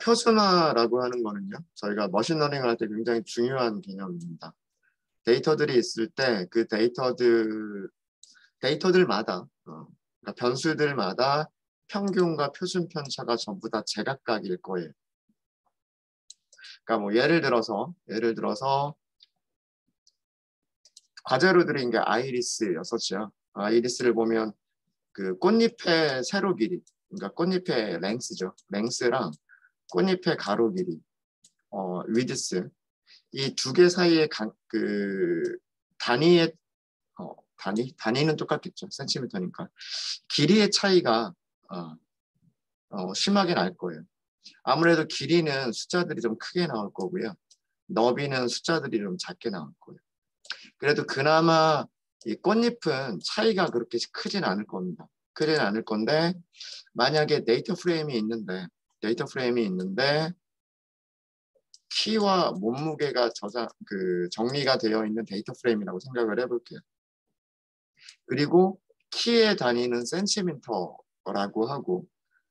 표준화라고 하는 거는요. 저희가 머신러닝을 할 때 굉장히 중요한 개념입니다. 데이터들이 있을 때 그 데이터들마다 그러니까 변수들마다 평균과 표준 편차가 전부 다 제각각일 거예요. 그러니까 뭐 예를 들어서 과제로 드린 게 아이리스였었죠. 아이리스를 보면 그 꽃잎의 세로 길이, 그러니까 꽃잎의 랭스죠. 랭스랑 꽃잎의 가로 길이, 위드스, 이 두 개 사이의 그 단위의 단위는 똑같겠죠. 센티미터니까 길이의 차이가 심하게 날 거예요. 아무래도 길이는 숫자들이 좀 크게 나올 거고요. 너비는 숫자들이 좀 작게 나올 거예요. 그래도 그나마 이 꽃잎은 차이가 그렇게 크진 않을 겁니다. 크진 않을 건데 만약에 데이터 프레임이 있는데 키와 몸무게가 정리가 되어 있는 데이터 프레임이라고 생각을 해볼게요. 그리고 키의 단위는 센티미터라고 하고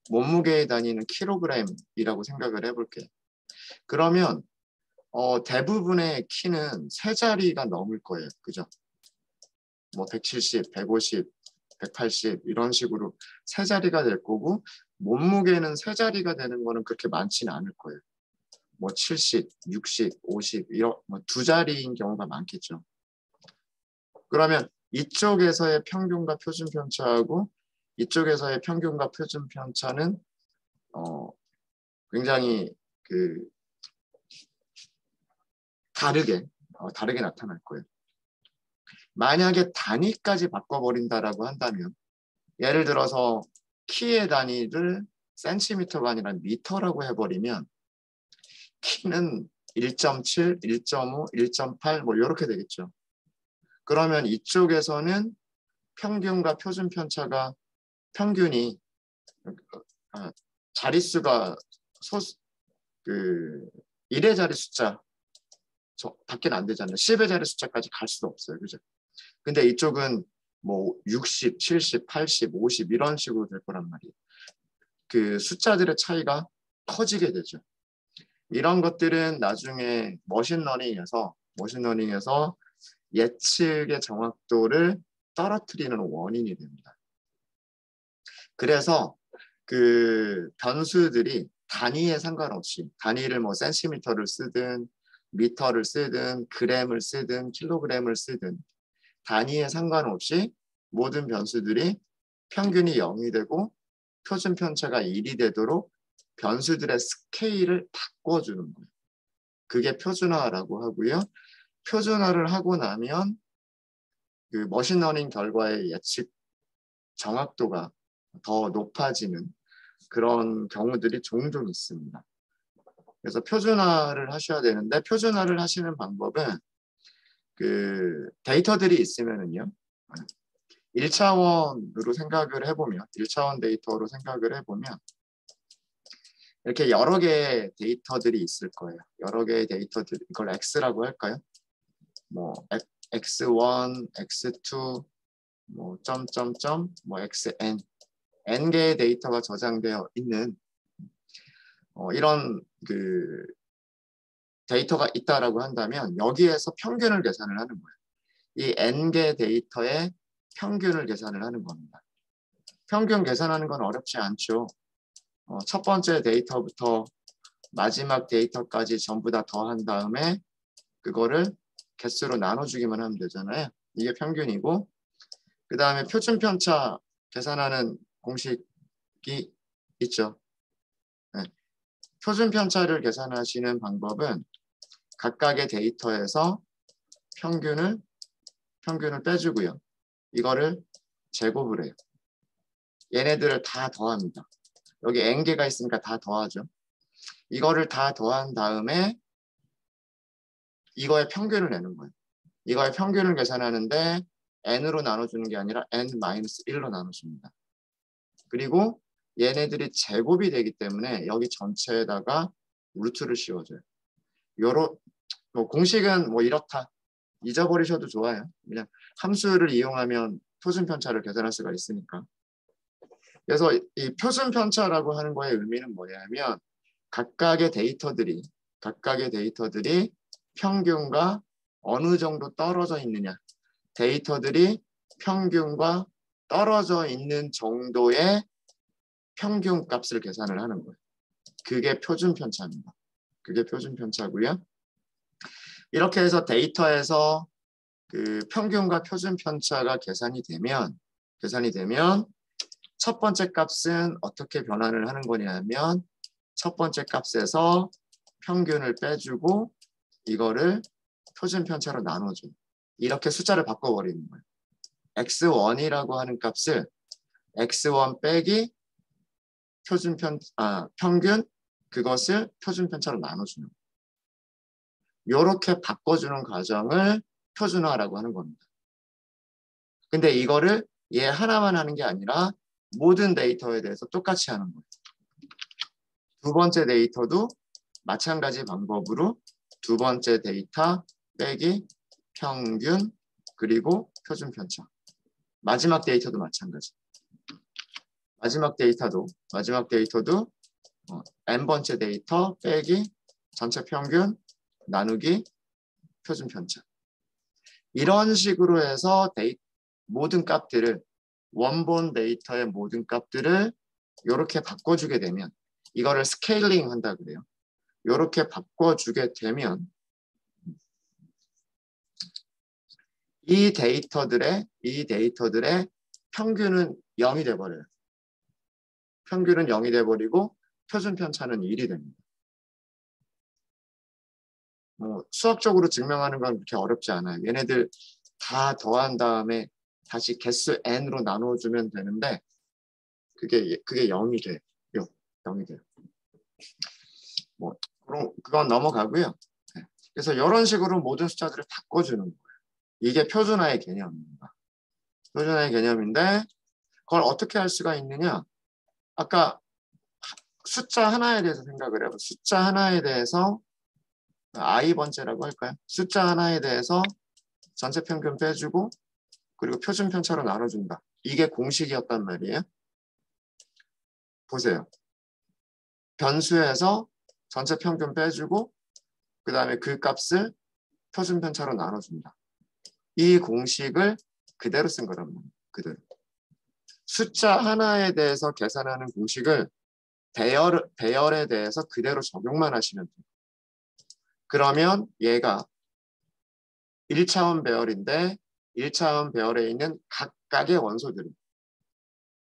몸무게의 단위는 킬로그램이라고 생각을 해볼게요. 그러면 대부분의 키는 세 자리가 넘을 거예요. 그죠? 뭐 170, 150, 180 이런 식으로 세 자리가 될 거고 몸무게는 세 자리가 되는 거는 그렇게 많지는 않을 거예요. 뭐 70, 60, 50 이런 두 자리인 경우가 많겠죠. 그러면 이쪽에서의 평균과 표준 편차하고 이쪽에서의 평균과 표준 편차는 굉장히 다르게 나타날 거예요. 만약에 단위까지 바꿔버린다라고 한다면 예를 들어서 키의 단위를 센티미터가 아니라 미터라고 해버리면 키는 1.7, 1.5, 1.8 뭐 이렇게 되겠죠. 그러면 이쪽에서는 평균과 표준 편차가 평균이 자릿수가 1의 자리 숫자 밖에는 안 되잖아요. 10의 자리 숫자까지 갈 수도 없어요. 그죠? 근데 이쪽은 뭐 60, 70, 80, 50 이런 식으로 될 거란 말이에요. 그 숫자들의 차이가 커지게 되죠. 이런 것들은 나중에 머신러닝에서 예측의 정확도를 떨어뜨리는 원인이 됩니다. 그래서 그 변수들이 단위에 상관없이 단위를 뭐 센티미터를 쓰든 미터를 쓰든 그램을 쓰든 킬로그램을 쓰든 단위에 상관없이 모든 변수들이 평균이 0이 되고 표준 편차가 1이 되도록 변수들의 스케일을 바꿔주는 거예요. 그게 표준화라고 하고요. 표준화를 하고 나면 그 머신러닝 결과의 예측 정확도가 더 높아지는 그런 경우들이 종종 있습니다. 그래서 표준화를 하셔야 되는데 표준화를 하시는 방법은 그 데이터들이 있으면은요. 1차원으로 생각을 해보면 1차원 데이터로 생각을 해보면 이렇게 여러 개의 데이터들이 있을 거예요. 여러 개의 데이터들 이걸 X라고 할까요? 뭐 X1, X2 뭐 점점점 뭐 XN N 개의 데이터가 저장되어 있는 이런 그 데이터가 있다라고 한다면 여기에서 평균을 계산을 하는 거예요. 이 N 개 데이터의 평균을 계산을 하는 겁니다. 평균 계산하는 건 어렵지 않죠. 첫 번째 데이터부터 마지막 데이터까지 전부 다 더한 다음에 그거를 개수로 나눠주기만 하면 되잖아요. 이게 평균이고 그 다음에 표준 편차 계산하는 공식이 있죠. 네. 표준 편차를 계산하시는 방법은 각각의 데이터에서 평균을 빼주고요. 이거를 제곱을 해요. 얘네들을 다 더합니다. 여기 n개가 있으니까 다 더하죠. 이거를 다 더한 다음에 이거의 평균을 내는 거예요. 이거의 평균을 계산하는데 n으로 나눠주는 게 아니라 n-1로 나눠줍니다. 그리고 얘네들이 제곱이 되기 때문에 여기 전체에다가 루트를 씌워줘요. 공식은 뭐 이렇다. 잊어버리셔도 좋아요. 그냥 함수를 이용하면 표준 편차를 계산할 수가 있으니까. 그래서 이 표준 편차라고 하는 거의 의미는 뭐냐면 각각의 데이터들이 평균과 어느 정도 떨어져 있느냐. 데이터들이 평균과 떨어져 있는 정도의 평균 값을 계산을 하는 거예요. 그게 표준 편차입니다. 그게 표준 편차고요. 이렇게 해서 데이터에서 그 평균과 표준 편차가 계산이 되면 첫 번째 값은 어떻게 변환을 하는 거냐면 첫 번째 값에서 평균을 빼주고 이거를 표준 편차로 나눠줘요. 이렇게 숫자를 바꿔버리는 거예요. x1이라고 하는 값을 x1 빼기 평균 그것을 표준 편차로 나눠주는 거예요. 이렇게 바꿔주는 과정을 표준화라고 하는 겁니다. 근데 이거를 얘 하나만 하는 게 아니라 모든 데이터에 대해서 똑같이 하는 거예요. 두 번째 데이터도 마찬가지 방법으로 두 번째 데이터 빼기 평균 그리고 표준 편차. 마지막 데이터도 마찬가지. 마지막 데이터도 n번째 데이터 빼기 전체 평균 나누기 표준 편차. 이런 식으로 해서 모든 값들을 원본 데이터의 모든 값들을 이렇게 바꿔주게 되면 이거를 스케일링 한다 그래요. 이렇게 바꿔주게 되면 이 데이터들의 평균은 0이 돼버려요. 평균은 0이 돼버리고 표준 편차는 1이 됩니다. 수학적으로 증명하는 건 그렇게 어렵지 않아요. 얘네들 다 더한 다음에 다시 개수 n으로 나눠주면 되는데 그게 0이 돼요. 0이 돼요. 그럼 그건 넘어가고요. 그래서 이런 식으로 모든 숫자들을 바꿔주는 거예요. 이게 표준화의 개념입니다. 표준화의 개념인데 그걸 어떻게 할 수가 있느냐? 아까 숫자 하나에 대해서 생각을 해요. 숫자 하나에 대해서 i번째라고 할까요? 숫자 하나에 대해서 전체 평균 빼주고 그리고 표준 편차로 나눠준다. 이게 공식이었단 말이에요. 보세요. 변수에서 전체 평균 빼주고 그 다음에 그 값을 표준 편차로 나눠준다. 이 공식을 그대로 쓴 거란 말이에요. 그대로. 숫자 하나에 대해서 계산하는 공식을 배열에 대해서 그대로 적용만 하시면 돼요. 그러면 얘가 1차원 배열인데 1차원 배열에 있는 각각의 원소들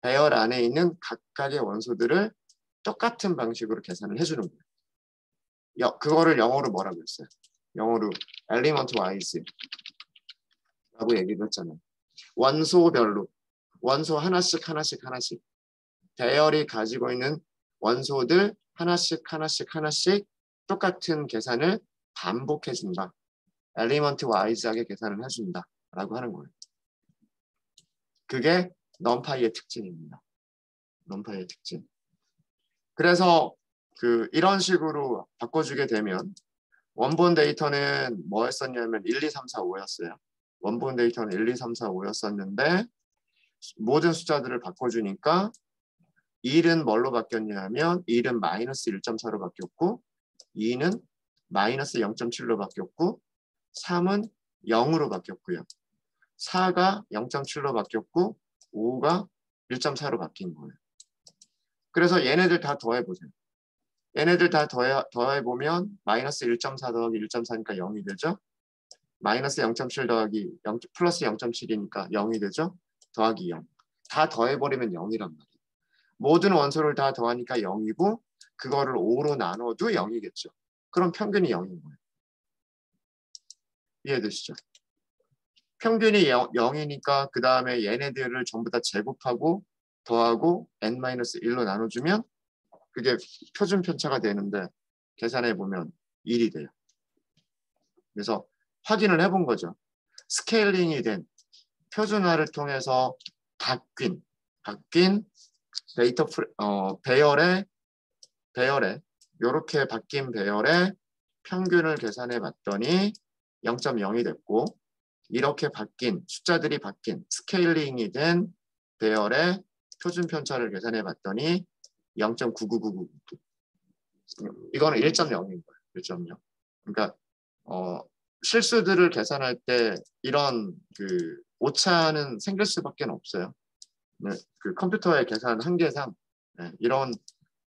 배열 안에 있는 각각의 원소들을 똑같은 방식으로 계산을 해주는 거예요. 그거를 영어로 뭐라고 했어요? 영어로 element wise 라고 얘기를 했잖아요. 원소별로 원소 하나씩 배열이 가지고 있는 원소들 하나씩 똑같은 계산을 반복해준다. 엘리먼트 와이즈하게 계산을 해준다 라고 하는 거예요. 그게 넘파이의 특징입니다. 넘파이의 특징. 그래서 이런 식으로 바꿔주게 되면 원본 데이터는 뭐 했었냐면 1, 2, 3, 4, 5였어요. 원본 데이터는 1, 2, 3, 4, 5였었는데 모든 숫자들을 바꿔주니까 1은 뭘로 바뀌었냐면 1은 마이너스 1.4로 바뀌었고 2는 마이너스 0.7로 바뀌었고 3은 0으로 바뀌었고요. 4가 0.7로 바뀌었고 5가 1.4로 바뀐 거예요. 그래서 얘네들 다 더해보세요. 얘네들 다 더해보면 마이너스 1.4 더하기 1.4니까 0이 되죠. 마이너스 0.7 더하기 플러스 0.7이니까 0이 되죠. 더하기 0. 다 더해버리면 0이란 말이에요. 모든 원소를 다 더하니까 0이고 그거를 5로 나눠도 0이겠죠. 그럼 평균이 0인 거예요. 이해되시죠? 평균이 0이니까 그 다음에 얘네들을 전부 다 제곱하고 더하고 n-1로 나눠주면 그게 표준 편차가 되는데 계산해보면 1이 돼요. 그래서 확인을 해본 거죠. 스케일링이 된 표준화를 통해서 바뀐 데이터 배열에 이렇게 바뀐 배열의 평균을 계산해 봤더니 0.0이 됐고 이렇게 숫자들이 바뀐 스케일링이 된 배열의 표준 편차를 계산해 봤더니 0.99999 이거는 1.0인 거예요. 1.0. 그러니까 실수들을 계산할 때 이런 그 오차는 생길 수밖에 없어요. 네, 그 컴퓨터의 계산 한계상 네, 이런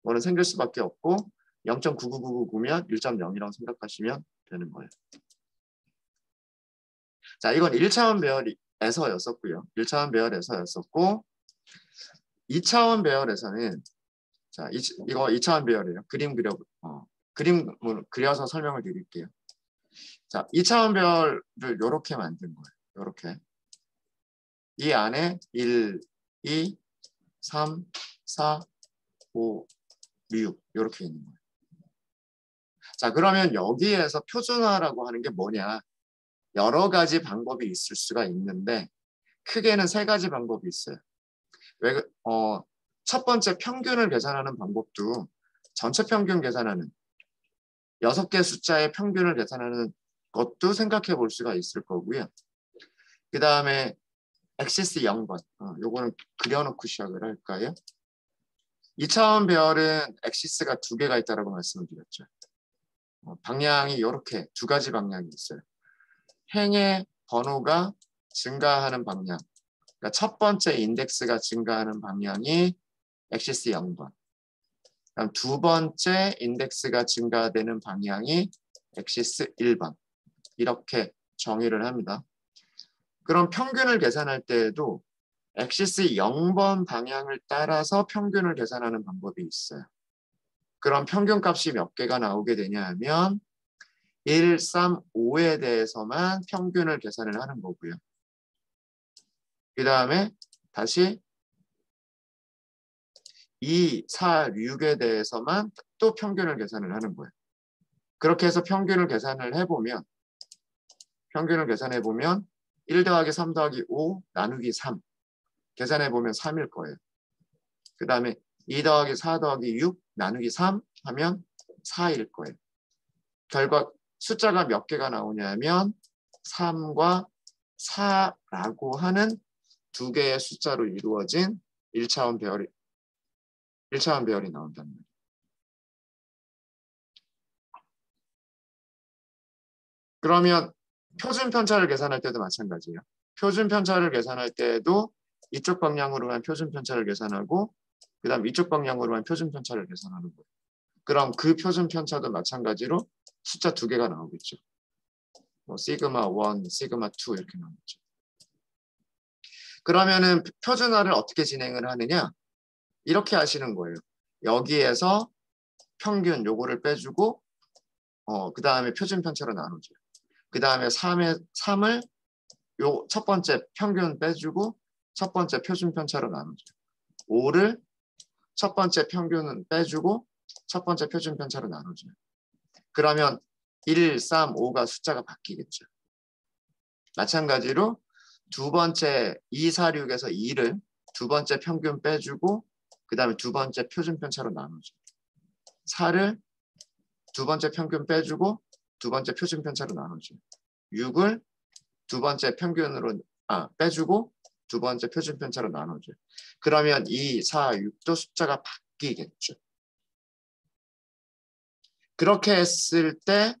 거는 생길 수밖에 없고 0.99999면 1.0이라고 생각하시면 되는 거예요. 자, 이건 1차원 배열에서였었고요. 1차원 배열에서였었고 2차원 배열에서는 자, 이거 2차원 배열이에요. 그림을 그려서 설명을 드릴게요. 자, 2차원 배열을 이렇게 만든 거예요. 이렇게. 이 안에 1, 2, 3, 4, 5, 6 이렇게 있는 거예요. 자, 그러면 여기에서 표준화라고 하는 게 뭐냐? 여러 가지 방법이 있을 수가 있는데 크게는 세 가지 방법이 있어요. 첫 번째 평균을 계산하는 방법도 전체 평균 계산하는 6개 숫자의 평균을 계산하는 것도 생각해 볼 수가 있을 거고요. 그 다음에 엑시스 0번 요거는 그려놓고 시작을 할까요? 2차원 배열은 엑시스가 2개가 있다고 말씀을 드렸죠. 방향이 이렇게 2가지 방향이 있어요. 행의 번호가 증가하는 방향. 그러니까 첫 번째 인덱스가 증가하는 방향이 엑시스 0번. 그럼 두 번째 인덱스가 증가되는 방향이 엑시스 1번. 이렇게 정의를 합니다. 그럼 평균을 계산할 때에도 엑시스 0번 방향을 따라서 평균을 계산하는 방법이 있어요. 그럼 평균값이 몇 개가 나오게 되냐 하면 1, 3, 5에 대해서만 평균을 계산을 하는 거고요. 그 다음에 다시 2, 4, 6에 대해서만 또 평균을 계산을 하는 거예요. 그렇게 해서 평균을 계산을 해보면 1 더하기 3 더하기 5 나누기 3 계산해보면 3일 거예요. 그 다음에 2 더하기 4 더하기 6 나누기 3 하면 4일 거예요. 결과 숫자가 몇 개가 나오냐면 3과 4라고 하는 2개의 숫자로 이루어진 1차원 배열이 나온다는 거예요. 그러면 표준 편차를 계산할 때도 마찬가지예요. 표준 편차를 계산할 때도 이쪽 방향으로만 표준 편차를 계산하고 그 다음 이쪽 방향으로만 표준 편차를 계산하는 거예요. 그럼 그 표준 편차도 마찬가지로 숫자 2개가 나오겠죠. 뭐 시그마 1, 시그마 2 이렇게 나오겠죠. 그러면은 표준화를 어떻게 진행을 하느냐? 이렇게 하시는 거예요. 여기에서 평균 요거를 빼주고 그 다음에 표준 편차로 나누죠. 그 다음에 3을 요 첫 번째 평균 빼주고 첫 번째 표준 편차로 나누죠. 5를 첫 번째 평균은 빼주고 첫 번째 표준 편차로 나누죠. 그러면 1, 3, 5가 숫자가 바뀌겠죠. 마찬가지로 두 번째 2, 4, 6에서 2를 두 번째 평균 빼주고 그 다음에 두 번째 표준 편차로 나누죠. 4를 두 번째 평균 빼주고 두 번째 표준 편차로 나누죠. 6을 두 번째 평균으로 빼주고 두 번째 표준 편차로 나누죠. 그러면 2, 4, 6도 숫자가 바뀌겠죠. 그렇게 했을 때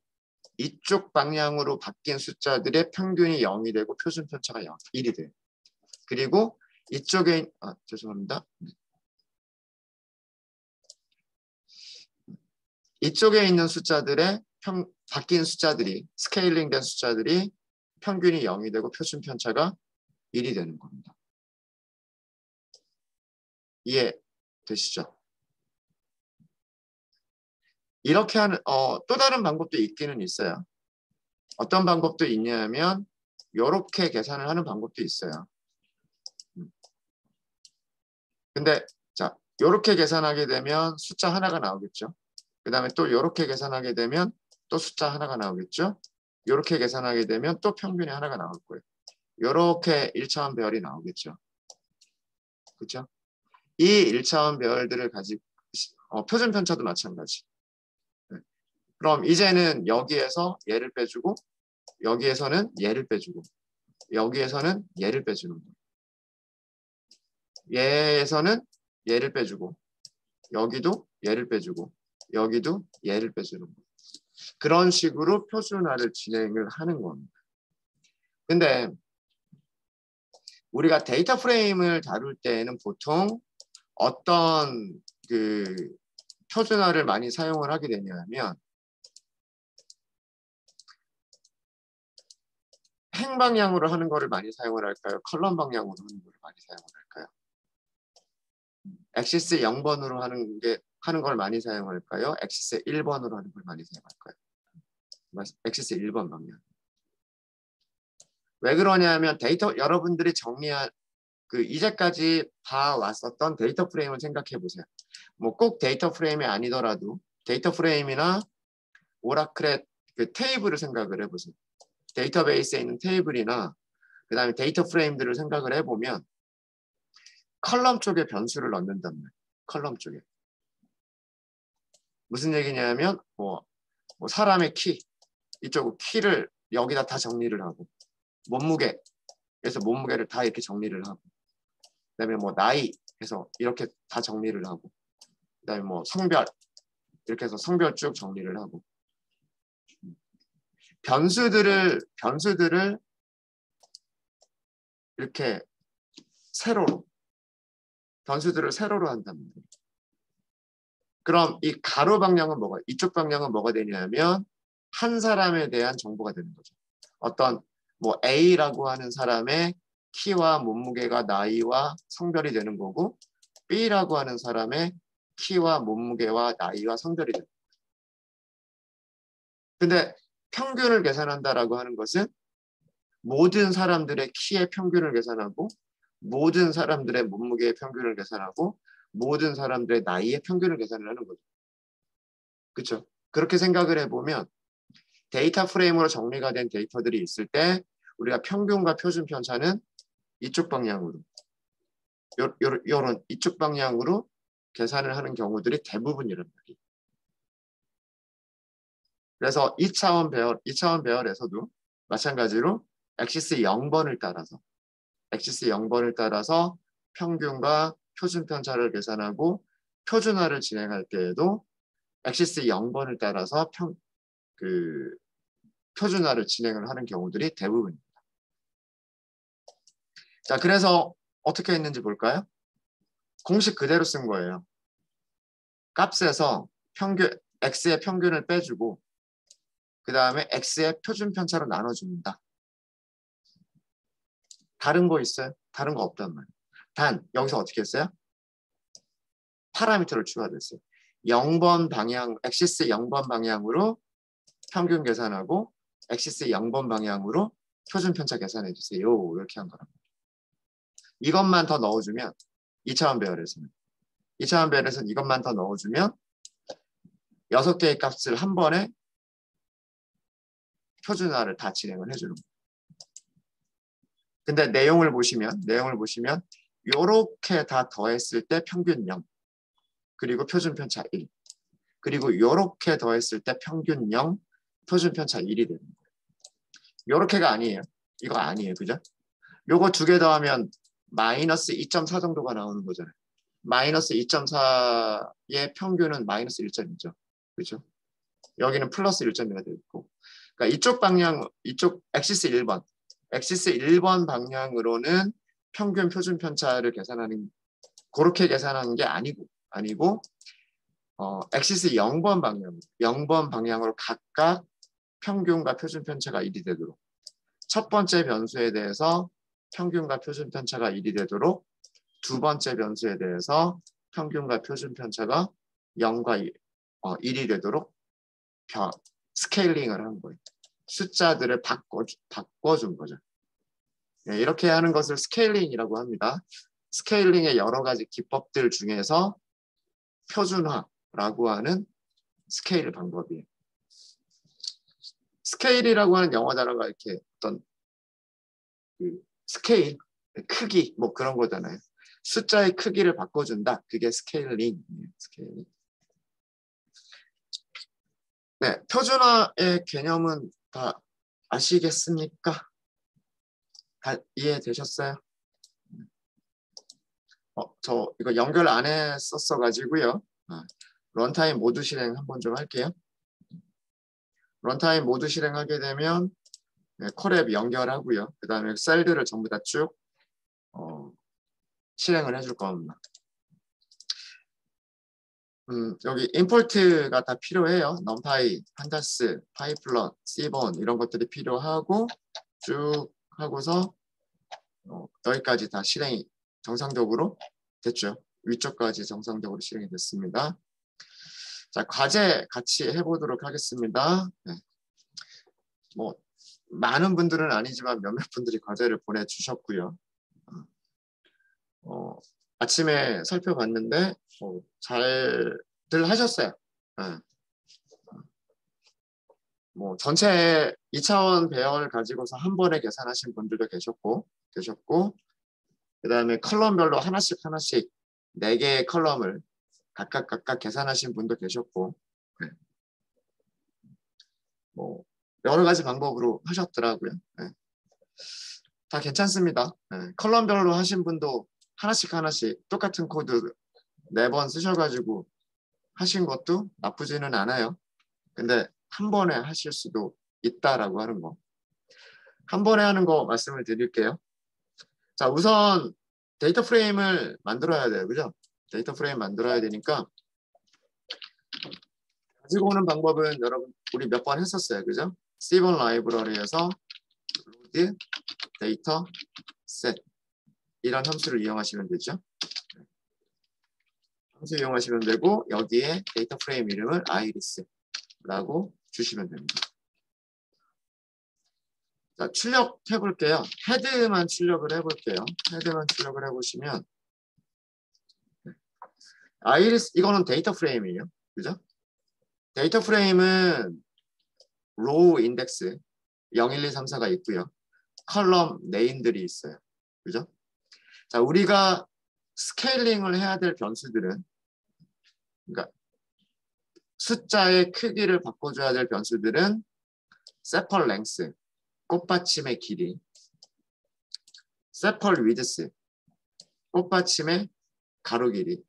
이쪽 방향으로 바뀐 숫자들의 평균이 0이 되고 표준 편차가 1이 돼요. 그리고 이쪽에 죄송합니다. 이쪽에 있는 숫자들의 바뀐 숫자들이 스케일링 된 숫자들이 평균이 0이 되고 표준 편차가 1이 되는 겁니다. 이해되시죠? 이렇게 하는 또 다른 방법도 있기는 있어요. 어떤 방법도 있냐면 이렇게 계산을 하는 방법도 있어요. 근데 자, 이렇게 계산하게 되면 숫자 하나가 나오겠죠. 그 다음에 또 이렇게 계산하게 되면 또 숫자 하나가 나오겠죠. 이렇게 계산하게 되면 또 평균이 하나가 나올 거예요. 이렇게 1차원 배열이 나오겠죠. 그렇죠? 이 1차원 배열들을 가지고 표준 편차도 마찬가지. 네. 그럼 이제는 여기에서 얘를 빼주고 여기에서는 얘를 빼주고 여기에서는 얘를 빼주는 거예요. 얘에서는 얘를 빼주고 여기도 얘를 빼주고 여기도 얘를 빼주는 거예요. 그런 식으로 표준화를 진행을 하는 겁니다. 근데 우리가 데이터 프레임을 다룰 때는 보통 어떤 그 표준화를 많이 사용을 하게 되냐면 행 방향으로 하는 거를 많이 사용을 할까요? 컬럼 방향으로 하는 거를 많이 사용을 할까요? 엑시스 0번으로 하는 걸 많이 사용할까요? 엑시스 1번으로 하는 걸 많이 사용할까요? 엑시스 1번 방향. 왜 그러냐면 데이터 여러분들이 정리한 그 이제까지 봐왔었던 데이터 프레임을 생각해 보세요. 뭐 꼭 데이터 프레임이 아니더라도 데이터 프레임이나 오라클의 그 테이블을 생각을 해보세요. 데이터베이스에 있는 테이블이나 그 다음에 데이터 프레임들을 생각을 해보면 컬럼 쪽에 변수를 넣는단 말이에요. 컬럼 쪽에. 무슨 얘기냐면 뭐 사람의 키, 이쪽 키를 여기다 다 정리를 하고 몸무게, 그래서 몸무게를 다 이렇게 정리를 하고 그다음에 뭐 나이 해서 이렇게 다 정리를 하고 그다음에 뭐 성별 이렇게 해서 성별 쭉 정리를 하고 변수들을 이렇게 변수들을 세로로 한단 말이에요. 그럼 이 가로 방향은 이쪽 방향은 뭐가 되냐면 한 사람에 대한 정보가 되는 거죠. 어떤 뭐 A라고 하는 사람의 키와 몸무게가 나이와 성별이 되는 거고 B라고 하는 사람의 키와 몸무게와 나이와 성별이 되는 거예요. 근데 평균을 계산한다라고 하는 것은 모든 사람들의 키의 평균을 계산하고 모든 사람들의 몸무게의 평균을 계산하고 모든 사람들의 나이의 평균을 계산을 하는 거죠. 그렇죠? 그렇게 생각을 해보면 데이터 프레임으로 정리가 된 데이터들이 있을 때 우리가 평균과 표준 편차는 이쪽 방향으로 요런 이쪽 방향으로 계산을 하는 경우들이 대부분이란 말이에요. 그래서 2차원 배열에서도 마찬가지로 엑시스 0번을 따라서 평균과 표준 편차를 계산하고 표준화를 진행할 때에도 엑시스 0번을 따라서 표준화를 진행을 하는 경우들이 대부분입니다. 자, 그래서 어떻게 했는지 볼까요? 공식 그대로 쓴 거예요. 값에서 x의 평균을 빼주고 그 다음에 x의 표준 편차로 나눠줍니다. 다른 거 있어요? 다른 거 없단 말이에요. 단 여기서 어떻게 했어요? 파라미터를 추가됐어요. 0번 방향, 엑시스 0번 방향으로 평균 계산하고 엑시스 0번 방향으로 표준 편차 계산해 주세요. 이렇게 한 거랍니다. 이것만 더 넣어주면 2차원 배열에서는 이것만 더 넣어주면 6개의 값을 한 번에 표준화를 다 진행을 해주는 거예요. 근데 내용을 보시면 요렇게 다 더했을 때 평균 0 그리고 표준 편차 1 그리고 요렇게 더했을 때 평균 0 표준 편차 1이 되는 거예요. 요렇게가 아니에요. 이거 아니에요. 그죠? 요거 2개 더하면 마이너스 2.4 정도가 나오는 거잖아요. 마이너스 2.4의 평균은 마이너스 1점이죠. 그죠? 여기는 플러스 1점이가 되어 있고. 그러니까 이쪽 엑시스 1번 방향으로는 평균 표준 편차를 그렇게 계산하는 게 아니고 엑시스 0번 방향으로 각각 평균과 표준 편차가 1이 되도록 첫 번째 변수에 대해서 평균과 표준 편차가 1이 되도록 두 번째 변수에 대해서 평균과 표준 편차가 0과 1이 되도록 스케일링을 한 거예요. 숫자들을 바꿔준 거죠. 네, 이렇게 하는 것을 스케일링이라고 합니다. 스케일링의 여러 가지 기법들 중에서 표준화라고 하는 스케일 방법이에요. 스케일이라고 하는 영어 단어가 이렇게 어떤 스케일, 크기 뭐 그런 거잖아요. 숫자의 크기를 바꿔준다. 그게 스케일링이에요. 스케일링. 네, 표준화의 개념은 다 아시겠습니까? 다 이해되셨어요? 저 이거 연결 안 했었어 가지고요. 런타임 모두 실행 한번 좀 할게요. 런타임 모두 실행하게 되면 콜앱 연결하고요. 그 다음에 셀들을 전부 다 쭉 실행을 해줄 겁니다. 여기 임포트가 다 필요해요. 넘파이, 판다스, 파이플럿, 시본 이런 것들이 필요하고 쭉 하고서 여기까지 다 실행이 정상적으로 됐죠. 위쪽까지 정상적으로 실행이 됐습니다. 자, 과제 같이 해보도록 하겠습니다. 네. 뭐 많은 분들은 아니지만 몇몇 분들이 과제를 보내주셨고요. 아침에 살펴봤는데 잘들 하셨어요. 네. 뭐 전체 2차원 배열 가지고서 한 번에 계산하신 분들도 계셨고 그 다음에 컬럼별로 하나씩 4개의 컬럼을 각각 계산하신 분도 계셨고 네. 뭐 여러 가지 방법으로 하셨더라고요. 네. 다 괜찮습니다. 네. 컬럼별로 하신 분도 하나씩 똑같은 코드 4번 쓰셔가지고 하신 것도 나쁘지는 않아요. 근데 한 번에 하실 수도 있다라고 하는 거. 한 번에 하는 거 말씀을 드릴게요. 자, 우선 데이터 프레임을 만들어야 돼요. 그죠? 데이터 프레임 만들어야 되니까 가지고 오는 방법은 여러분 우리 몇 번 했었어요. 그죠? C번 라이브러리에서 load 데이터 set 이런 함수를 이용하시면 되죠. 함수 이용하시면 되고 여기에 데이터 프레임 이름을 iris라고 주시면 됩니다. 자, 출력해 볼게요. 헤드만 출력을 해볼게요. 헤드만 출력을 해보시면 아이리스 이거는 데이터 프레임이에요. 그죠? 데이터 프레임은 로우 인덱스 0, 1, 2, 3, 4가 있고요. 컬럼 네임들이 있어요. 그죠? 자, 우리가 스케일링을 해야 될 변수들은 그러니까 숫자의 크기를 바꿔줘야 될 변수들은 세펄 랭스 꽃받침의 길이, 세펄 위드스 꽃받침의 가로 길이,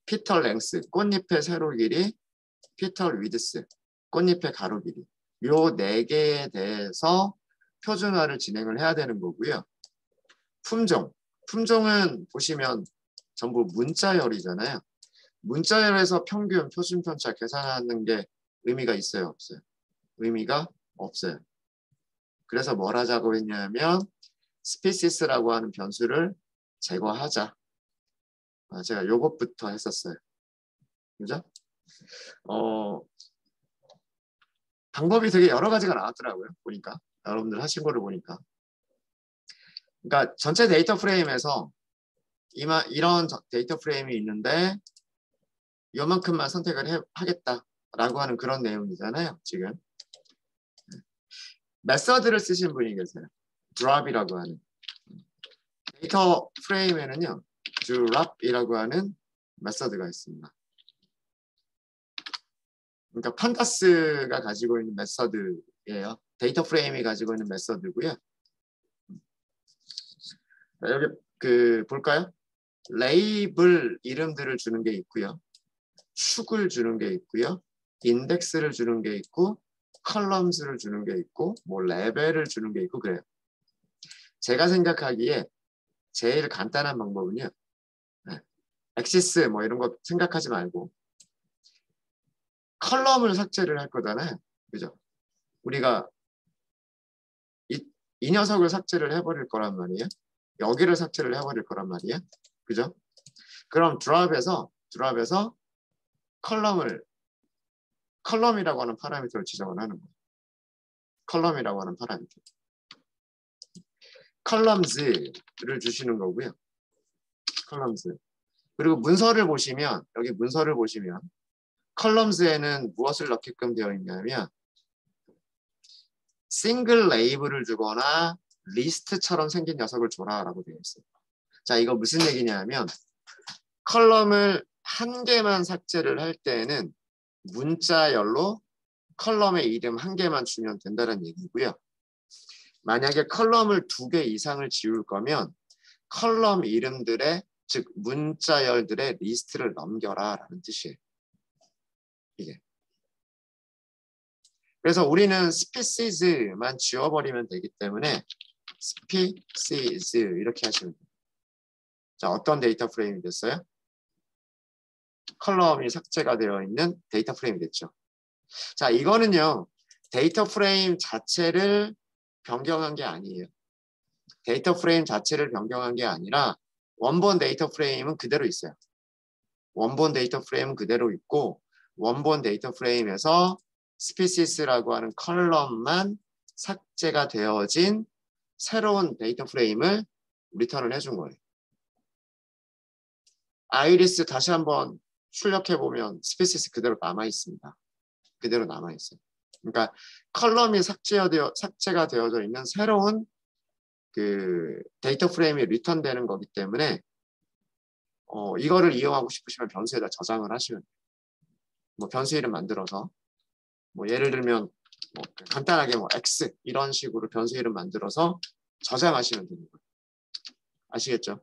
피털 랭스 꽃잎의 세로 길이, 피털 위드스 꽃잎의 가로 길이 요 4개에 대해서 표준화를 진행을 해야 되는 거고요. 품종은 보시면 전부 문자열이잖아요. 문자열에서 평균, 표준 편차 계산하는 게 의미가 있어요, 없어요? 의미가 없어요. 그래서 뭘 하자고 했냐면 스피시스라고 하는 변수를 제거하자. 제가 요것부터 했었어요. 그죠? 방법이 되게 여러 가지가 나왔더라고요. 보니까. 여러분들 하신 거를 보니까. 그러니까 전체 데이터 프레임에서 이런 데이터 프레임이 있는데 요만큼만 선택을 하겠다라고 하는 그런 내용이잖아요. 지금. 메서드를 쓰신 분이 계세요. drop이라고 하는. 데이터 프레임에는요. drop이라고 하는 메서드가 있습니다. 그러니까 판다스가 가지고 있는 메서드예요. 데이터 프레임이 가지고 있는 메서드고요. 여기 볼까요? 레이블 이름들을 주는 게 있고요. 축을 주는 게 있고요. 인덱스를 주는 게 있고 컬럼스를 주는 게 있고 뭐 레벨을 주는 게 있고 그래요. 제가 생각하기에 제일 간단한 방법은요. 엑시스 뭐 이런 거 생각하지 말고 컬럼을 삭제를 할 거잖아요. 그죠? 우리가 이 녀석을 삭제를 해버릴 거란 말이에요. 여기를 삭제를 해버릴 거란 말이에요. 그죠? 그럼 드랍에서 컬럼이라고 하는 파라미터를 지정을 하는 거예요. 컬럼이라고 하는 파라미터. 컬럼즈를 주시는 거고요. 컬럼즈. 그리고 문서를 보시면 여기 문서를 보시면 컬럼즈에는 무엇을 넣게끔 되어 있냐면 싱글 레이블을 주거나 리스트처럼 생긴 녀석을 줘라라고 되어 있어요. 자, 이거 무슨 얘기냐면 컬럼을 한 개만 삭제를 할 때는 문자열로 컬럼의 이름 한 개만 주면 된다는 얘기고요. 만약에 컬럼을 2개 이상을 지울 거면 컬럼 이름들의 즉 문자열들의 리스트를 넘겨라 라는 뜻이에요. 이게. 그래서 우리는 species만 지워버리면 되기 때문에 species 이렇게 하시면 돼요. 자, 어떤 데이터 프레임이 됐어요? 컬럼이 삭제가 되어 있는 데이터 프레임이 됐죠. 자, 이거는요. 데이터 프레임 자체를 변경한 게 아니에요. 데이터 프레임 자체를 변경한 게 아니라 원본 데이터 프레임은 그대로 있어요. 원본 데이터 프레임은 그대로 있고 원본 데이터 프레임에서 species라고 하는 컬럼만 삭제가 되어진 새로운 데이터 프레임을 리턴을 해준 거예요. 아이리스 다시 한번 출력해보면 스피시스 그대로 남아있습니다. 그대로 남아있어요. 그러니까 컬럼이 삭제가 되어져 있는 새로운 그 데이터 프레임이 리턴되는 거기 때문에 이거를 이용하고 싶으시면 변수에다 저장을 하시면 돼요. 뭐 변수 이름 만들어서 뭐 예를 들면 뭐 간단하게 뭐 x 이런 식으로 변수 이름 만들어서 저장하시면 되는 거예요. 아시겠죠?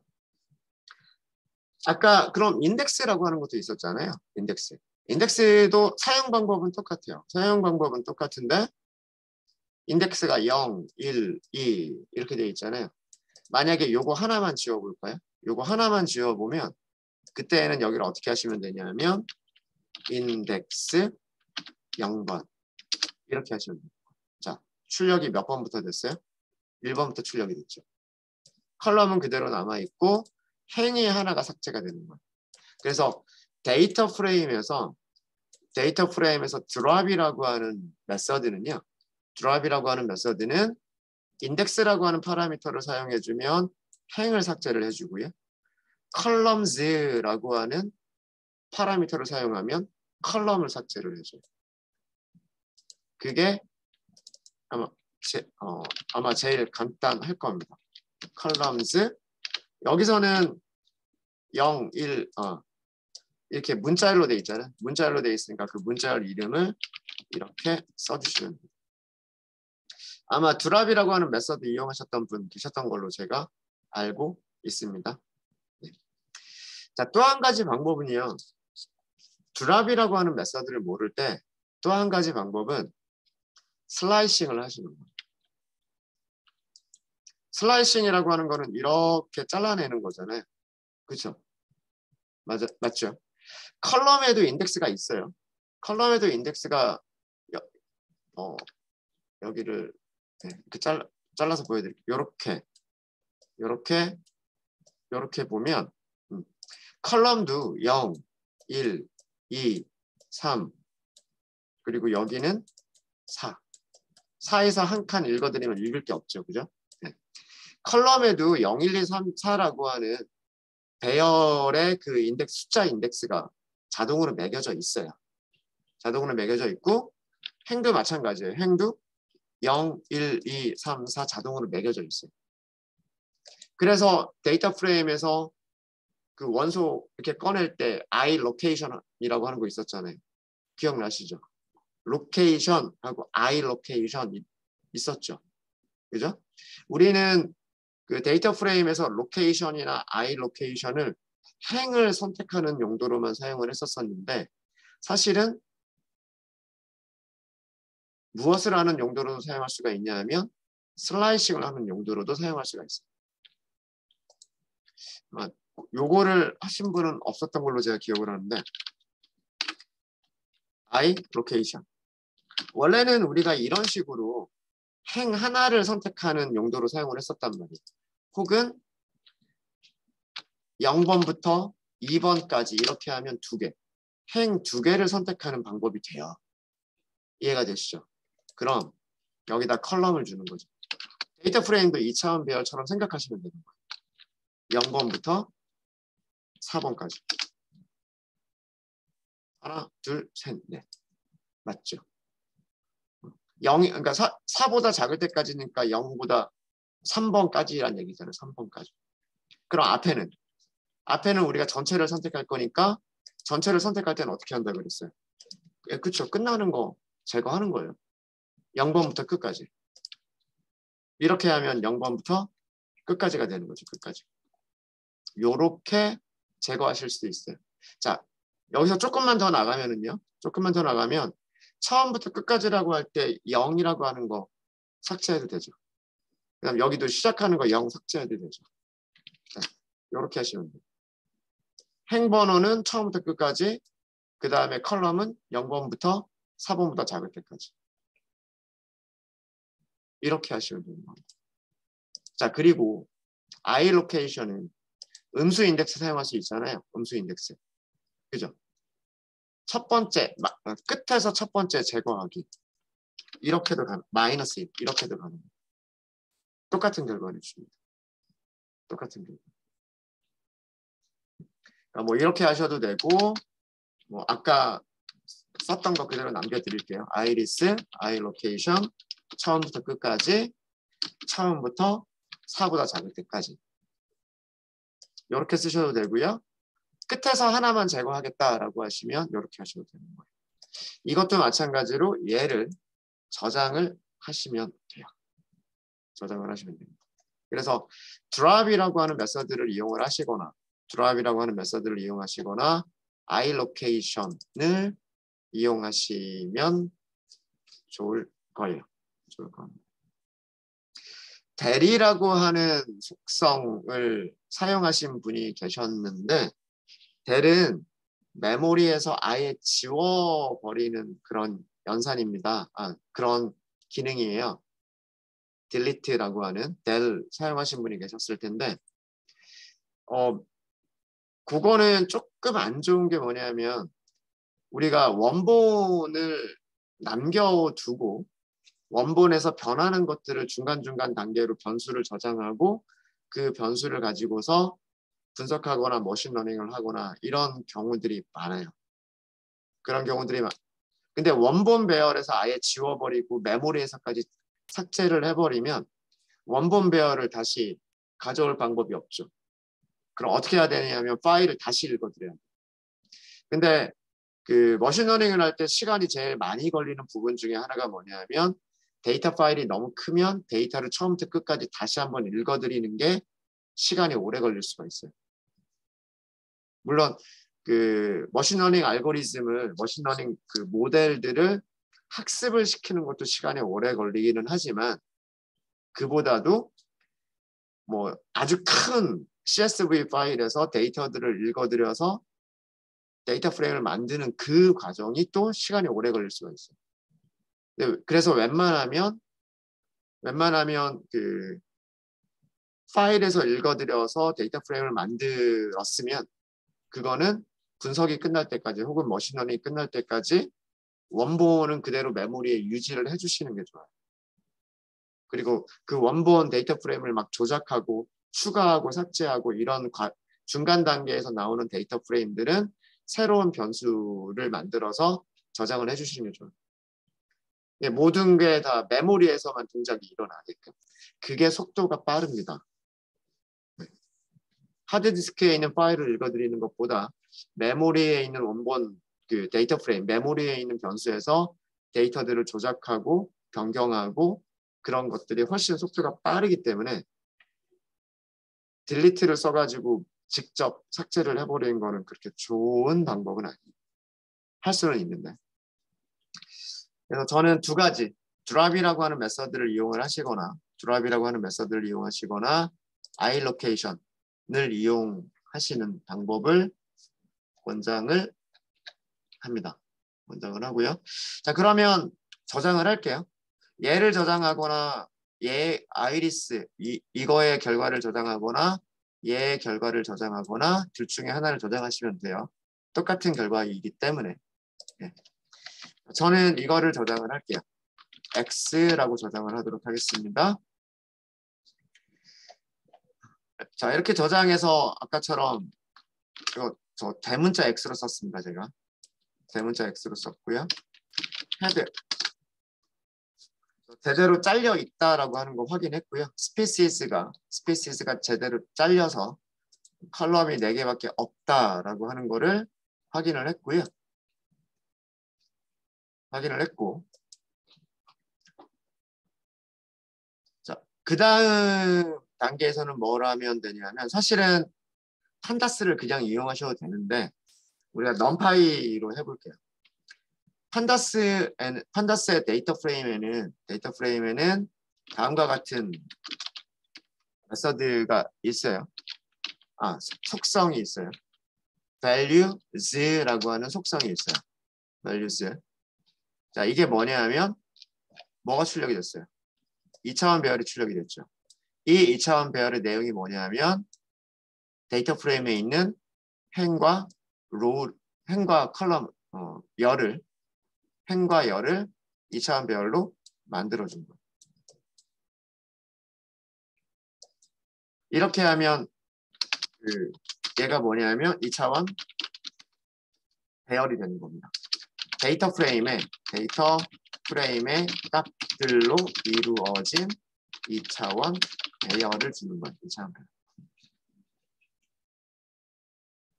아까 그럼 인덱스라고 하는 것도 있었잖아요. 인덱스. 인덱스도 사용 방법은 똑같아요. 사용 방법은 똑같은데 인덱스가 0, 1, 2 이렇게 되어 있잖아요. 만약에 요거 하나만 지워볼까요? 요거 하나만 지워보면 그때는 여기를 어떻게 하시면 되냐면 인덱스 0번 이렇게 하시면 돼요. 자, 출력이 몇 번부터 됐어요? 1번부터 출력이 됐죠. 컬럼은 그대로 남아있고 행위 하나가 삭제가 되는 거예요. 그래서 데이터 프레임에서 드롭이라고 하는 메서드는요. 드롭이라고 하는 메서드는 인덱스라고 하는 파라미터를 사용해주면 행을 삭제를 해주고요. columns라고 하는 파라미터를 사용하면 컬럼을 삭제를 해줘요. 그게 아마 제일 간단할 겁니다. columns 여기서는 0, 1 이렇게 문자열로 돼 있잖아요. 문자열로 돼 있으니까 그 문자열 이름을 이렇게 써주시면 돼요. 아마 드랍이라고 하는 메서드 이용하셨던 분 계셨던 걸로 제가 알고 있습니다. 네. 자, 또 한 가지 방법은요. 드랍이라고 하는 메서드를 모를 때 또 한 가지 방법은 슬라이싱을 하시는 거예요. 슬라이싱이라고 하는 거는 이렇게 잘라내는 거잖아요. 그렇죠? 맞죠? 컬럼에도 인덱스가 있어요. 컬럼에도 인덱스가 여기를 이렇게 잘라서 보여드릴게요. 이렇게 보면 컬럼도 0, 1, 2, 3 그리고 여기는 4. 4에서 한 칸 읽어드리면 읽을 게 없죠. 그죠? 네. 컬럼에도 0, 1, 2, 3, 4라고 하는 배열의 그 숫자 인덱스가 자동으로 매겨져 있어요. 자동으로 매겨져 있고 행도 마찬가지예요. 행도 0, 1, 2, 3, 4 자동으로 매겨져 있어요. 그래서 데이터 프레임에서 그 원소 이렇게 꺼낼 때 I location이라고 하는 거 있었잖아요. 기억나시죠? 로케이션하고 I location 있었죠. 그죠? 우리는 그 데이터 프레임에서 로케이션이나 I location을 행을 선택하는 용도로만 사용을 했었는데 사실은 무엇을 하는 용도로도 사용할 수가 있냐 하면 슬라이싱을 하는 용도로도 사용할 수가 있어요. 요거를 하신 분은 없었던 걸로 제가 기억을 하는데 I location 원래는 우리가 이런 식으로 행 하나를 선택하는 용도로 사용을 했었단 말이에요. 혹은 0번부터 2번까지 이렇게 하면 2개 행 2개를 선택하는 방법이 돼요. 이해가 되시죠? 그럼 여기다 컬럼을 주는 거죠. 데이터 프레임도 2차원 배열처럼 생각하시면 되는 거예요. 0번부터 4번까지. 하나, 둘, 셋, 넷. 맞죠? 0이, 그러니까 4보다 작을 때까지니까 0보다 3번까지란 얘기잖아요. 3번까지. 그럼 앞에는 우리가 전체를 선택할 거니까 전체를 선택할 때는 어떻게 한다 그랬어요? 그렇죠. 끝나는 거 제거하는 거예요. 0번부터 끝까지. 이렇게 하면 0번부터 끝까지가 되는 거죠. 끝까지. 요렇게 제거하실 수도 있어요. 자, 여기서 조금만 더 나가면은요. 조금만 더 나가면 처음부터 끝까지라고 할 때 0이라고 하는 거 삭제해도 되죠. 그다음 여기도 시작하는 거 0 삭제해도 되죠. 이렇게 하시면 돼요. 행번호는 처음부터 끝까지, 그 다음에 컬럼은 0번부터 4번보다 작을 때까지. 이렇게 하시면 되는 겁니다. 자, 그리고 iLocation은 음수 인덱스 사용할 수 있잖아요. 음수 인덱스. 그죠? 첫 번째, 끝에서 첫 번째 제거하기. 이렇게도 가능, 마이너스 1, 이렇게도 가능해요. 똑같은 결과를 줍니다. 똑같은 결과. 그러니까 뭐 이렇게 하셔도 되고, 뭐 아까 썼던 거 그대로 남겨드릴게요. iris, iLocation, 처음부터 끝까지, 처음부터 4보다 작을 때까지. 이렇게 쓰셔도 되고요. 끝에서 하나만 제거하겠다라고 하시면 이렇게 하셔도 되는 거예요. 이것도 마찬가지로 얘를 저장을 하시면 돼요. 저장을 하시면 됩니다. 그래서 drop이라고 하는 메서드를 이용을 하시거나 drop이라고 하는 메서드를 이용하시거나 iLocation을 이용하시면 좋을 거예요. 좋을 겁니다. 대리라고 하는 속성을 사용하신 분이 계셨는데 델은 메모리에서 아예 지워버리는 그런 연산입니다. 그런 기능이에요. delete라고 하는 델 사용하신 분이 계셨을 텐데 그거는 조금 안 좋은 게 뭐냐면 우리가 원본을 남겨두고 원본에서 변하는 것들을 중간중간 단계로 변수를 저장하고 그 변수를 가지고서 분석하거나 머신러닝을 하거나 이런 경우들이 많아요. 그런 경우들이 근데 원본 배열에서 아예 지워버리고 메모리에서까지 삭제를 해버리면 원본 배열을 다시 가져올 방법이 없죠. 그럼 어떻게 해야 되냐면 파일을 다시 읽어드려야 돼요. 근데 그 머신러닝을 할 때 시간이 제일 많이 걸리는 부분 중에 하나가 뭐냐면 데이터 파일이 너무 크면 데이터를 처음부터 끝까지 다시 한번 읽어드리는 게 시간이 오래 걸릴 수가 있어요. 물론 그 머신러닝 알고리즘을 머신러닝 그 모델들을 학습을 시키는 것도 시간이 오래 걸리기는 하지만 그보다도 뭐 아주 큰 CSV 파일에서 데이터들을 읽어들여서 데이터 프레임을 만드는 그 과정이 또 시간이 오래 걸릴 수가 있어요. 그래서 웬만하면 그 파일에서 읽어들여서 데이터 프레임을 만들었으면 그거는 분석이 끝날 때까지 혹은 머신러닝이 끝날 때까지 원본은 그대로 메모리에 유지를 해주시는 게 좋아요. 그리고 그 원본 데이터 프레임을 막 조작하고 추가하고 삭제하고 이런 중간 단계에서 나오는 데이터 프레임들은 새로운 변수를 만들어서 저장을 해주시는 게 좋아요. 모든 게 다 메모리에서만 동작이 일어나게끔. 그게 속도가 빠릅니다. 하드디스크에 있는 파일을 읽어드리는 것보다 메모리에 있는 원본 그 데이터 프레임, 메모리에 있는 변수에서 데이터들을 조작하고 변경하고 그런 것들이 훨씬 속도가 빠르기 때문에 딜리트를 써가지고 직접 삭제를 해버리는 거는 그렇게 좋은 방법은 아니에요. 할 수는 있는데. 그래서 저는 두 가지, drop이라고 하는 메서드를 이용을 하시거나 iLocation을 이용하시는 방법을 권장을 합니다. 권장을 하고요. 자, 그러면 저장을 할게요. 얘를 저장하거나 얘 아이리스 이거의 결과를 저장하거나 얘의 결과를 저장하거나 둘 중에 하나를 저장하시면 돼요. 똑같은 결과이기 때문에. 네. 저는 이거를 저장을 할게요. X라고 저장을 하도록 하겠습니다. 자, 이렇게 저장해서 아까처럼 저 대문자 X로 썼습니다. 제가 대문자 X로 썼고요. 헤드 제대로 잘려 있다라고 하는 거 확인했고요. 스피시스가 제대로 잘려서 컬럼이 4개밖에 없다라고 하는 거를 확인을 했고요. 자, 그 다음 단계에서는 뭘 하면 되냐면 사실은 판다스를 그냥 이용하셔도 되는데 우리가 numPy로 해볼게요. 판다스의 데이터 프레임에는 다음과 같은 메서드가 있어요. 속성이 있어요. values라고 하는 속성이 있어요. values. 자, 이게 뭐냐 하면 뭐가 출력이 됐어요? 2차원 배열이 출력이 됐죠. 이 2차원 배열의 내용이 뭐냐 하면 데이터 프레임에 있는 행과 컬럼, 행과 열을 2차원 배열로 만들어준 거예요. 이렇게 하면 얘가 뭐냐면 2차원 배열이 되는 겁니다. 데이터 프레임의 값들로 이루어진 2차원 배열을 주는 거예요. 2차원 배열.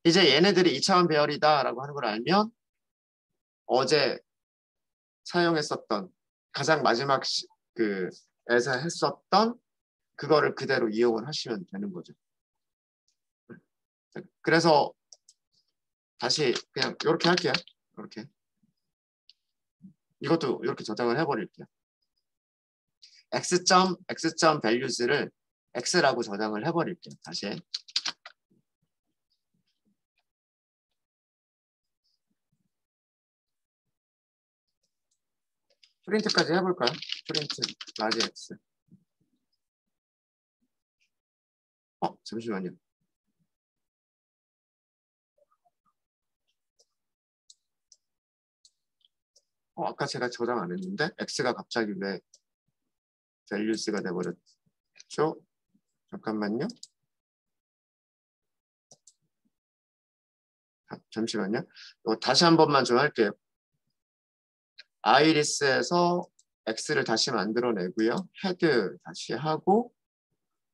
이제 얘네들이 2차원 배열이다라고 하는 걸 알면 어제 사용했었던 가장 마지막 에서 했었던 그거를 그대로 이용을 하시면 되는 거죠. 그래서 다시 그냥 이렇게 할게요. 이렇게. 이것도 이렇게 저장을 해버릴게요. x.x. values를 x라고 저장을 해버릴게요. 다시. 프린트까지 해볼까요? 프린트 라지 x. 잠시만요. 아까 제가 저장 안 했는데 x가 갑자기 왜 values가 돼버렸죠? 잠깐만요. 잠시만요. 다시 한 번만 좀 할게요. 아이리스에서 x를 다시 만들어내고요. 헤드 다시 하고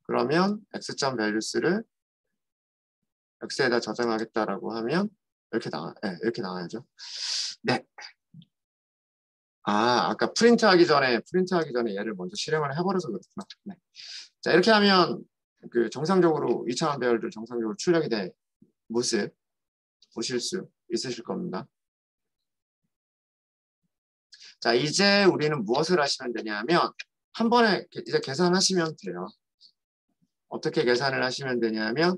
그러면 x.values를 x에다 저장하겠다라고 하면 이렇게 이렇게 나와야죠. 네. 아까 프린트하기 전에 얘를 먼저 실행을 해버려서 그렇구나. 네. 자, 이렇게 하면 정상적으로 2차원 배열들 정상적으로 출력이 된 모습 보실 수 있으실 겁니다. 자, 이제 우리는 무엇을 하시면 되냐면 한 번에 이제 계산하시면 돼요. 어떻게 계산을 하시면 되냐면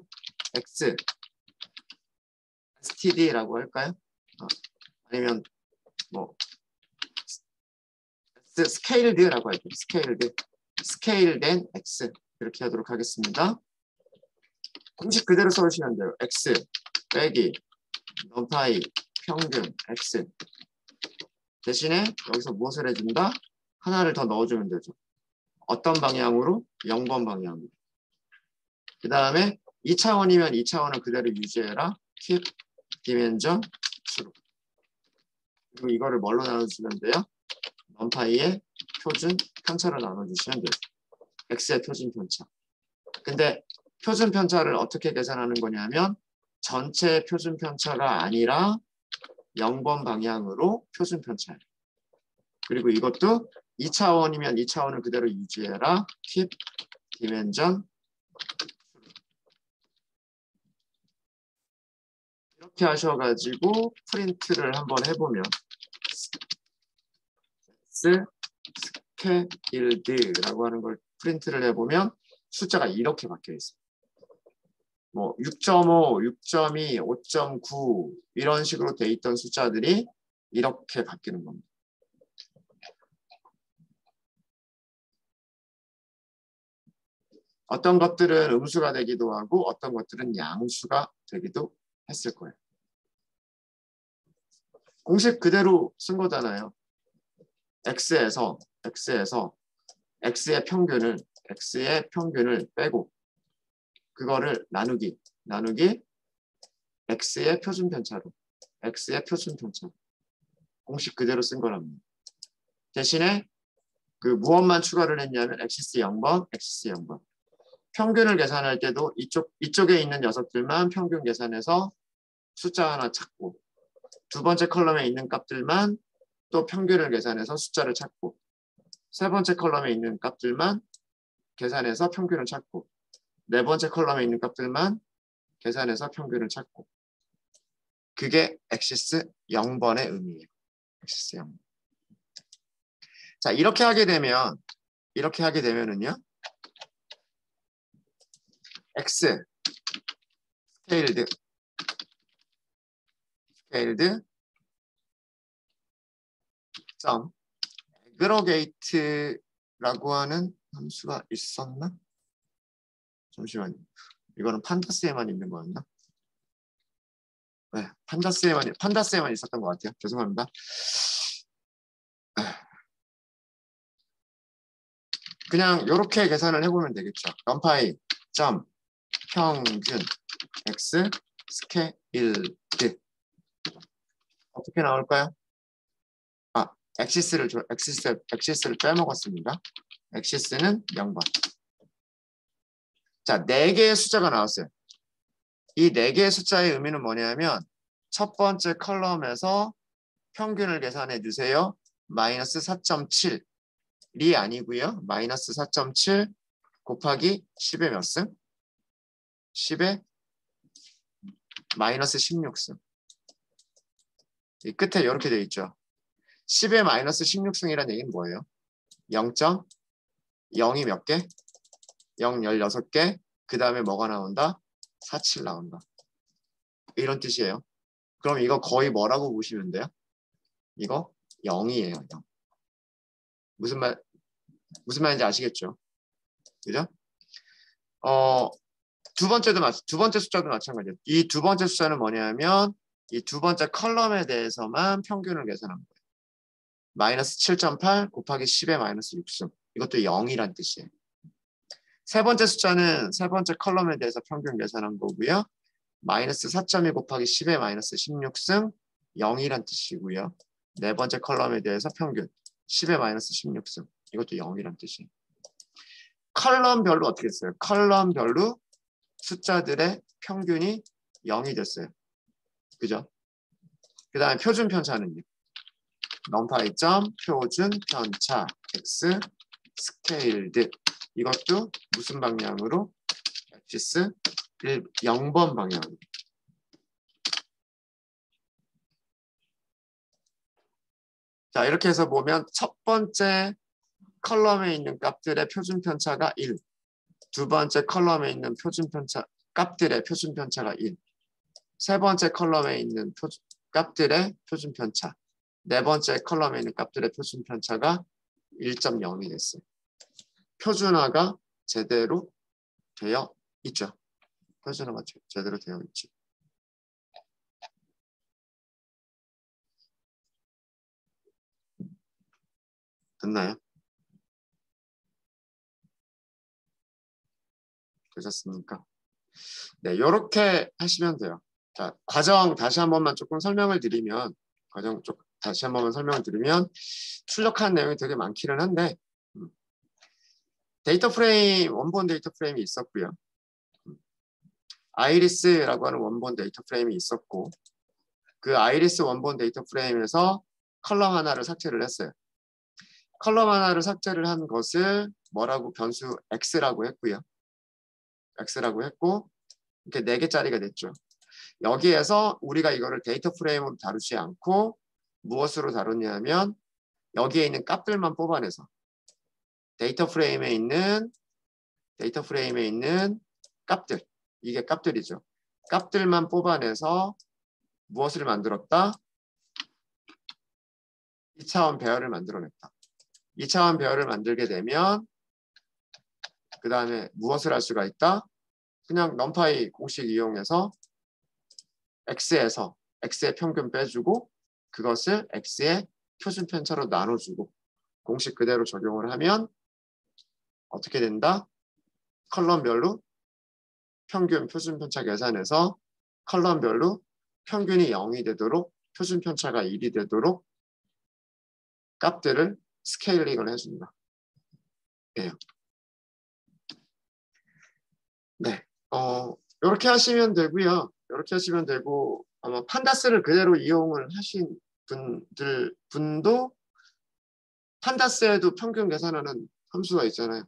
std라고 할까요? 아니면 뭐 스케일드라고 할게요. 스케일된 x 이렇게 하도록 하겠습니다. 공식 그대로 써주시면 돼요. x 빼기 numPy 평균 x 대신에 여기서 무엇을 해준다? 하나를 더 넣어주면 되죠. 어떤 방향으로? 0번 방향으로. 그 다음에 2차원이면 2차원을 그대로 유지해라. keep dimension true. 그리고 이거를 뭘로 나눠주시면 돼요? numPy의 표준 편차로 나눠주시면 돼요. x의 표준 편차. 근데 표준 편차를 어떻게 계산하는 거냐면 전체 표준 편차가 아니라 0번 방향으로 표준 편차예요. 그리고 이것도 2차원이면 2차원을 그대로 유지해라. keep dimension 이렇게 하셔가지고 프린트를 한번 해보면 scaled 하는 걸 프린트를 해보면 숫자가 이렇게 바뀌어 있어요. 뭐 6.5, 6.2, 5.9 이런 식으로 돼 있던 숫자들이 이렇게 바뀌는 겁니다. 어떤 것들은 음수가 되기도 하고 어떤 것들은 양수가 되기도 했을 거예요. 공식 그대로 쓴 거잖아요. x에서 x의 평균을 빼고 그거를 나누기 x의 표준 편차로 공식 그대로 쓴 거랍니다. 대신에 무엇만 추가를 했냐면 xc 0번 평균을 계산할 때도 이쪽에 있는 녀석들만 평균 계산해서 숫자 하나 찾고 두 번째 컬럼에 있는 값들만 또 평균을 계산해서 숫자를 찾고 세 번째 컬럼에 있는 값들만 계산해서 평균을 찾고 네 번째 컬럼에 있는 값들만 계산해서 평균을 찾고 그게 엑시스 0번의 의미예요. 엑시스 0번. 자, 이렇게 하게 되면은요. x 스케일드 점 에그러게이트라고 하는 함수가 있었나? 잠시만요. 이거는 판다스에만 있는 거였나? 네, 판다스에만 있었던 것 같아요. 죄송합니다. 그냥 이렇게 계산을 해보면 되겠죠. 넘파이 점 평균 x 스케일드 어떻게 나올까요? 아, 엑시스를 빼먹었습니다. 엑시스는 0번. 자, 4개의 숫자가 나왔어요. 이 4개의 숫자의 의미는 뭐냐면 첫 번째 컬럼에서 평균을 계산해 주세요. 마이너스 4.7이 아니고요. 마이너스 4.7 곱하기 10의 몇 승? 10의 마이너스 16승. 이 끝에 이렇게 되어 있죠. 10의 마이너스 16승이라는 얘기는 뭐예요? 0.0이 몇 개? 0, 16개. 그 다음에 뭐가 나온다? 47 나온다. 이런 뜻이에요. 그럼 이거 거의 뭐라고 보시면 돼요? 이거 0이에요. 0. 무슨 말인지 아시겠죠? 그죠? 두 번째 숫자도 마찬가지예요. 이 두 번째 숫자는 뭐냐면 이 두 번째 컬럼에 대해서만 평균을 계산한 거예요. 마이너스 7.8 곱하기 10의 마이너스 6승. 이것도 0이란 뜻이에요. 세 번째 숫자는 세 번째 컬럼에 대해서 평균 계산한 거고요. 마이너스 4.2 곱하기 10의 마이너스 16승 0이란 뜻이고요. 네 번째 컬럼에 대해서 평균 10의 마이너스 16승. 이것도 0이란 뜻이에요. 컬럼별로 어떻게 했어요? 컬럼별로 숫자들의 평균이 0이 됐어요. 그죠? 그 다음에 표준 편차는요. 넘파이 점 표준 편차 x 스케일드. 이것도 무슨 방향으로? 엑시스 0번 방향으로. 자, 이렇게 해서 보면 첫 번째 컬럼에 있는 값들의 표준 편차가 1. 두 번째 컬럼에 있는 값들의 표준 편차가 1. 세 번째 컬럼에 있는 값들의 표준 편차. 네 번째 컬럼에 있는 값들의 표준 편차가 1.0이 됐어요. 표준화가 제대로 되어 있죠. 표준화가 제대로 되어 있죠. 됐나요? 되셨습니까? 네, 이렇게 하시면 돼요. 자, 과정 다시 한 번만 조금 설명을 드리면, 출력한 내용이 되게 많기는 한데, 데이터 프레임, 원본 데이터 프레임이 있었고요. 아이리스라고 하는 원본 데이터 프레임이 있었고, 그 아이리스 원본 데이터 프레임에서 컬럼 하나를 삭제를 했어요. 컬럼 하나를 삭제를 한 것을 뭐라고 변수 x라고 했고요. x라고 했고, 이렇게 4개짜리가 됐죠. 여기에서 우리가 이거를 데이터 프레임으로 다루지 않고 무엇으로 다루냐면 여기에 있는 값들만 뽑아내서 데이터 프레임에 있는 값들, 이게 값들이죠. 값들만 뽑아내서 무엇을 만들었다? 2차원 배열을 만들어냈다. 2차원 배열을 만들게 되면 그 다음에 무엇을 할 수가 있다? 그냥 넘파이 공식 이용해서 x에서 x의 평균 빼주고 그것을 x의 표준 편차로 나눠주고 공식 그대로 적용을 하면 어떻게 된다? 컬럼별로 평균 표준 편차 계산해서 컬럼별로 평균이 0이 되도록 표준 편차가 1이 되도록 값들을 스케일링을 해준다. 예. 네. 이렇게 하시면 되고요. 이렇게 하시면 되고 아마 판다스를 그대로 이용을 하신 분도 판다스에도 평균 계산하는 함수가 있잖아요.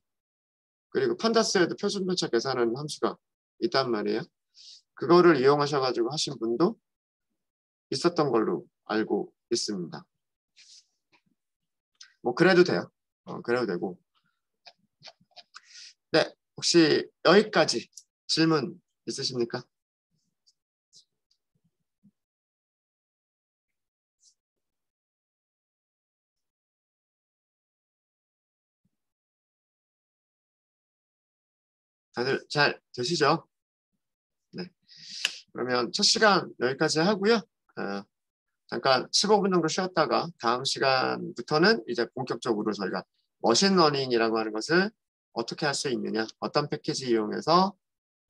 그리고 판다스에도 표준 편차 계산하는 함수가 있단 말이에요. 그거를 이용하셔가지고 하신 분도 있었던 걸로 알고 있습니다. 뭐 그래도 돼요. 그래도 되고. 네, 혹시 여기까지 질문 있으십니까? 다들 잘 되시죠? 네. 그러면 첫 시간 여기까지 하고요. 잠깐 15분 정도 쉬었다가 다음 시간부터는 이제 본격적으로 저희가 머신러닝이라고 하는 것을 어떻게 할 수 있느냐, 어떤 패키지 이용해서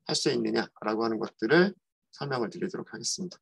할 수 있느냐라고 하는 것들을 설명을 드리도록 하겠습니다.